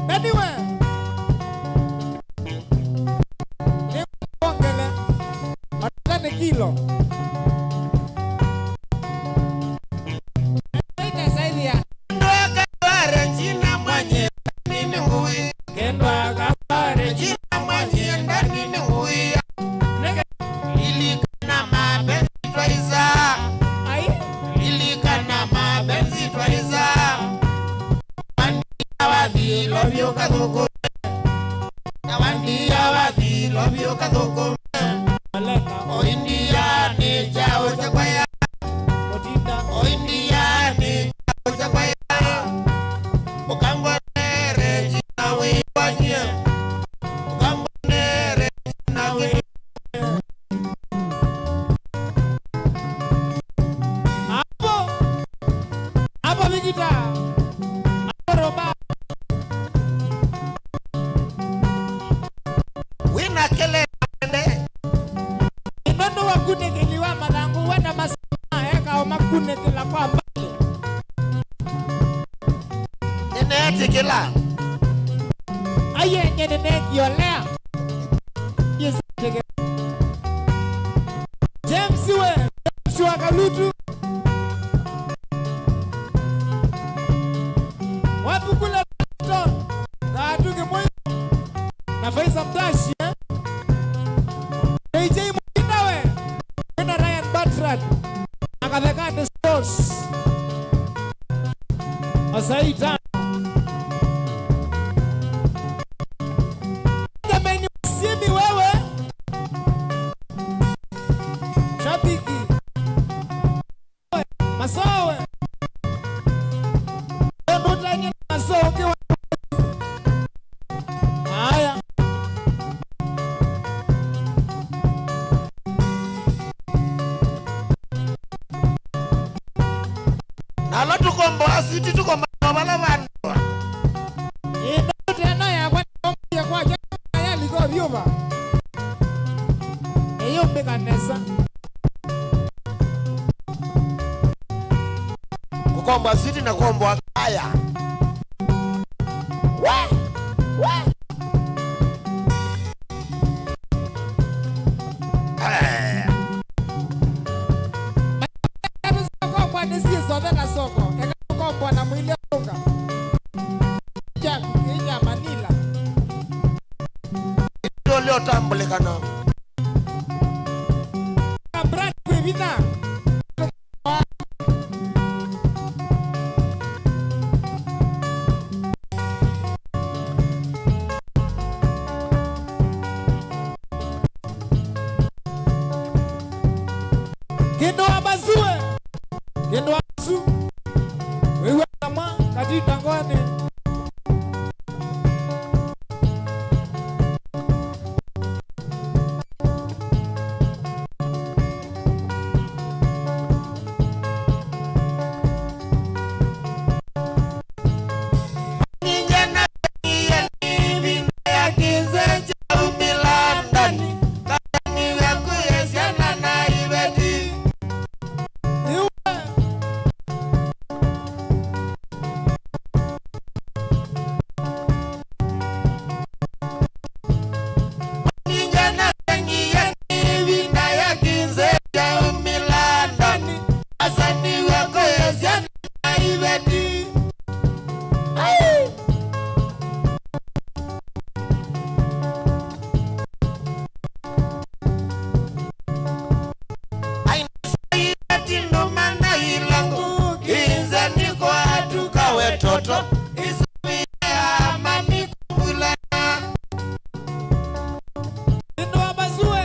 Speaker 2: Anyway Ni kuongele Matane kilo Ene saidi ya
Speaker 1: Ndoka kwa Regina mwenye ndani ngui
Speaker 2: Kendo akapare
Speaker 1: Regina mwenye ndani ngui
Speaker 2: Nege
Speaker 1: Ilikana mabenzi twaisa
Speaker 2: Ai
Speaker 1: Ilikana mabenzi twaisa Wandia wadhi lovyo kathoko Na wandia wadhi lovyo kathoko
Speaker 2: Malena
Speaker 1: Oindia ni chao cha kwaya
Speaker 2: Odinda
Speaker 1: Oindia ni chao cha kwaya Ukangwane Regina wiwanye Ukangwane Regina wiwanye
Speaker 2: Hapo Hapo Vigita Hapo Roba
Speaker 1: Wina kele ende
Speaker 2: Inondo wakune kiliwa madangu Wena masama Eka o makune kila kwa mbali
Speaker 1: Nene tikila
Speaker 2: Aye nyene kiolea Yes tege James we James wakalutu Watu kule Ton Na atuke moyo Na Faisa Mtashi DJ Mwinda we Masaita. Jamani msimi wewe. Shabiki. Masowe. Ndio tani masowe. Haya.
Speaker 1: Nalo tukombo asiti tukombo bala bantu.
Speaker 2: Ndio tena ya kwa ya liko vyoma. Eyo mbekanesa.
Speaker 1: Kukombo asiti na kukombo akaya. Leo tambulikana.
Speaker 2: Brad Kwivita. Kendo abazue. Kendo abazu. Wewe kama kadita ngone.
Speaker 1: Toto isubia mami kubulana.
Speaker 2: Kendo abazue.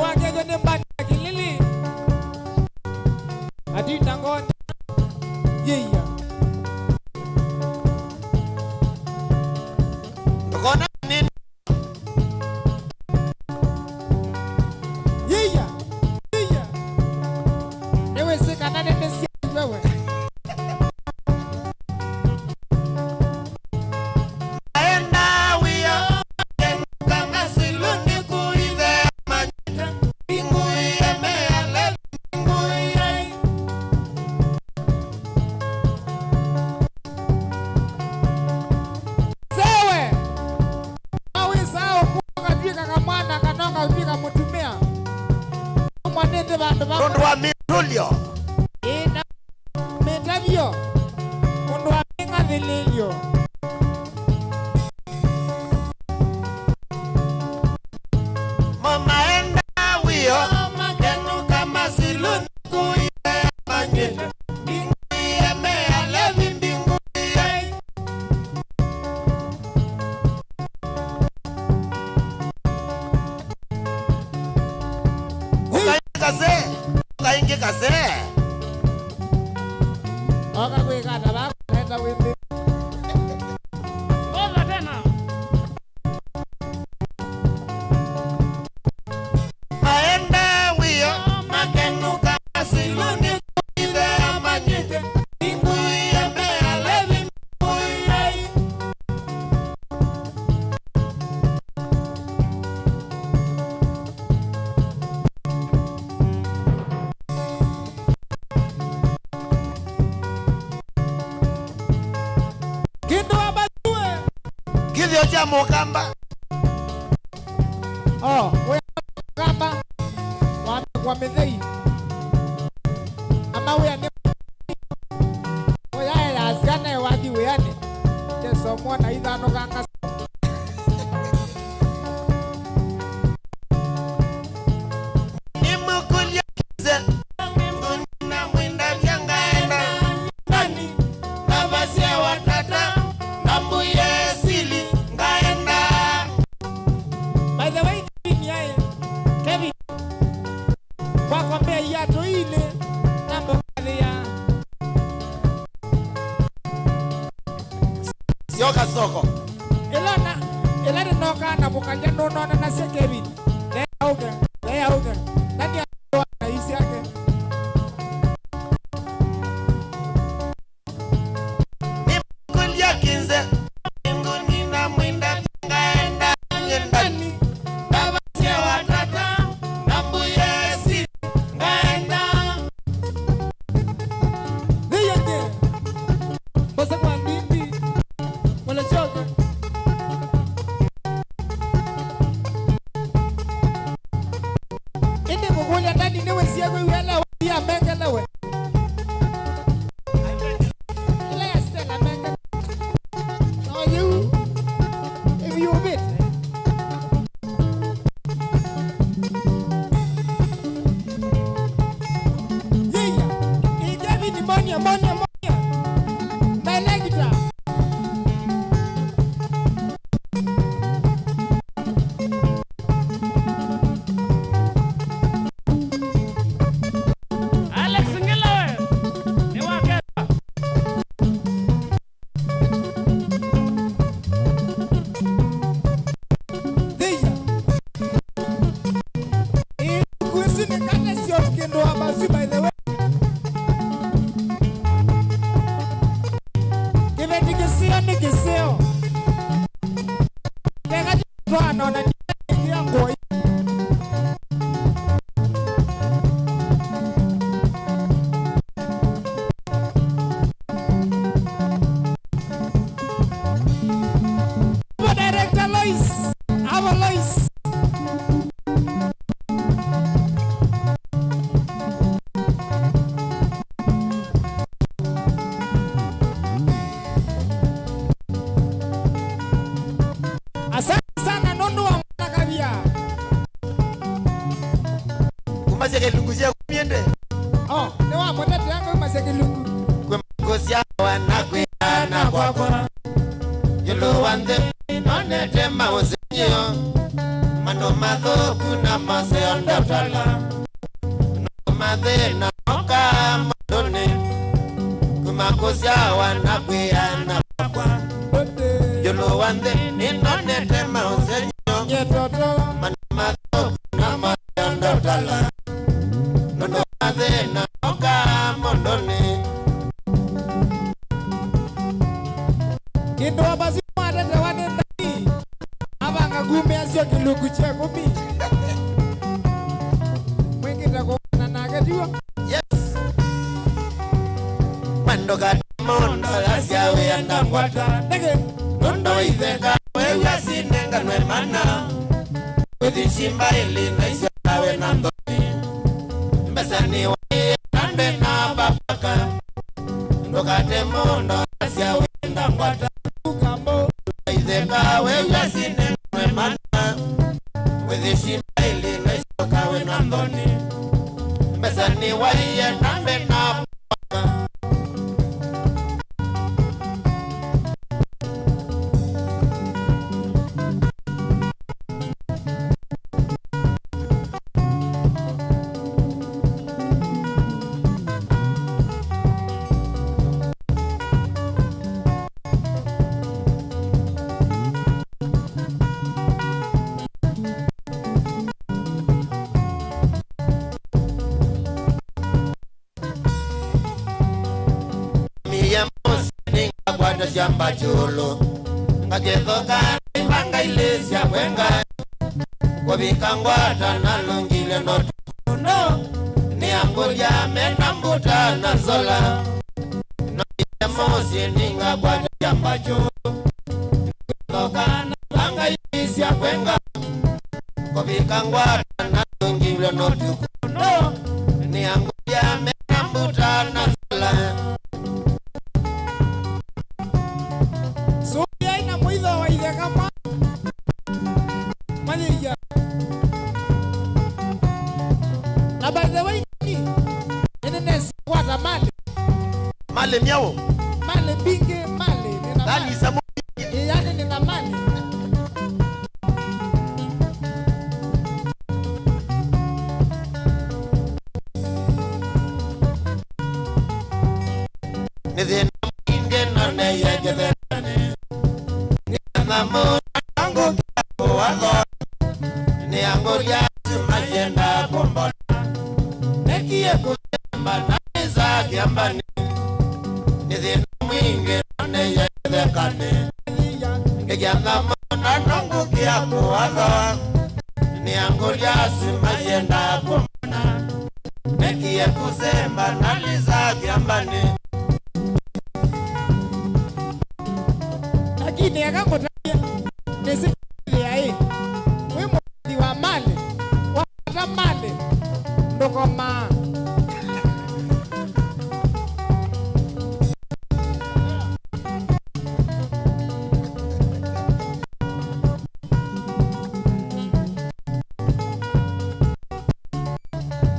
Speaker 2: Wakego ne mbani kilili. Adita ngone. Yeya.
Speaker 1: Kona nini?
Speaker 2: Yeya. Yeya. Ewe sika nane nesi wewe.
Speaker 1: Kondo wa mitulio.
Speaker 2: Ina metavyo. Kondo wa minga vililio.
Speaker 1: Mama enda wio. Magenu kama siluni kuile manyele. Bingu ya mea levi bingu ya. Ukaingi kase.
Speaker 2: Oka kuikata bako henda wimbi.
Speaker 3: Oga tena.
Speaker 1: Maenda wio. Magenu kama siluni kuile manyele. Bingu ya mea levi bingu ya.
Speaker 2: Kendo abazue.
Speaker 1: Kivyo cha mukamba.
Speaker 2: Oh, we kamba. Wamedhei. Ama we ane. Oya ya azgane wadi we ane. Keso mwana idhano kanga.
Speaker 1: Nimukulia kize. Mungu na mwinda vyanga enda. Nani? soko.
Speaker 2: Ila ni noka na bukanya no na se Kevin. They auge. Nani ana isi yake?
Speaker 1: Kulia kinze. Ngoni na mwinda ngaenda nyendani. Baba se watata na mbuyesi ngaenda.
Speaker 2: Ndiye. Basa kwa ndindi. Wala choka. Ende kukulia ndani niwe siya kwa uwela wapia menga nawe. Ila ya stela menga. Oh, you. If you bit. Yeah. He gave me the money. My leg drop.
Speaker 3: Alex Ngelawe. Ni waketa.
Speaker 2: By the way, nikisio tega jwana na ngia ngoi director Lois our Lois asante sana nono wa mtakabia
Speaker 1: Kumaseke lunguzia kumiende.
Speaker 2: oh ne wa motete yangu maseke lungu
Speaker 1: Kwa mkosia wanakwenda kwa kwa. Yolo wande nonete mausenyo. Mano madho kuna mase ondotala. No madhe na oka madone. Kumakosia wanakwenda kwa kwa. Yolo wande nonete mausenyo.
Speaker 2: nyetoto
Speaker 1: Mano madho kuna mase ondotala. No madhe na oka madone.
Speaker 2: kindo abazi mwadete wanendani abanga gume asio kilugu cheko mi mwingi takona nagetiwa
Speaker 1: Yes. Mando mondo lasya we andangwata.
Speaker 2: ndege
Speaker 1: Nondo itheka we yasinenga nwe mana. Wethi shimba ili na isya we nandoni. Mbesani wa nande na babaka. Ndokate mondo lasya we andangwata.
Speaker 2: ukambo
Speaker 1: Itheka we yasinenga nwe mana. Wethi shimba ili na isya we nandoni. Mbesani wa nande na babaka. Mia mosi ngabwata shamba chulo. Ngakethoka ibanga ilesya kwenga. Wabikangwata nalungile notuno. Ni angolia menambuta na zola. Mia mosi ngabwata shamba chulo. Ngakethoka ibanga ilesya kwenga. Wabikangwata nalungile notuno. Ni angolia menambuta na zola.
Speaker 2: suya ina mwidho wa itheka ma manyia na by the way ni nesi kwata mali
Speaker 1: Male miao.
Speaker 2: mali binge mali nina
Speaker 1: Dani
Speaker 2: mali
Speaker 1: samu.
Speaker 2: yani nina mali
Speaker 1: Nithina mwinge none yegethene. Nikianga mona nangu kiako wago ni angolia mayenda kumbona nekie kusema naiza kiambani nithina mwingi neyethekane Nikianga mona nangu kiako wago ni angolia mayenda kumbona nekie kusema naiza kiambani
Speaker 2: lakini akakotaia nisikia hii wimo wa mali wa mali ndokoma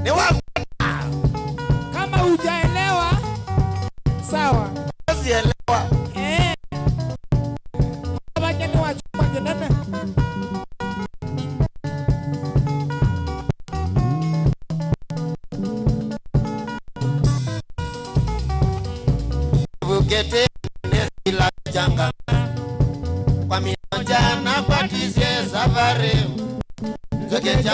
Speaker 1: ni wangu
Speaker 2: kama hujaelewa sawa
Speaker 1: sielewa
Speaker 2: wageni wa chumba kinene
Speaker 1: Bukete nesila janga kwa mionja na kwa tisie safari Zoke janga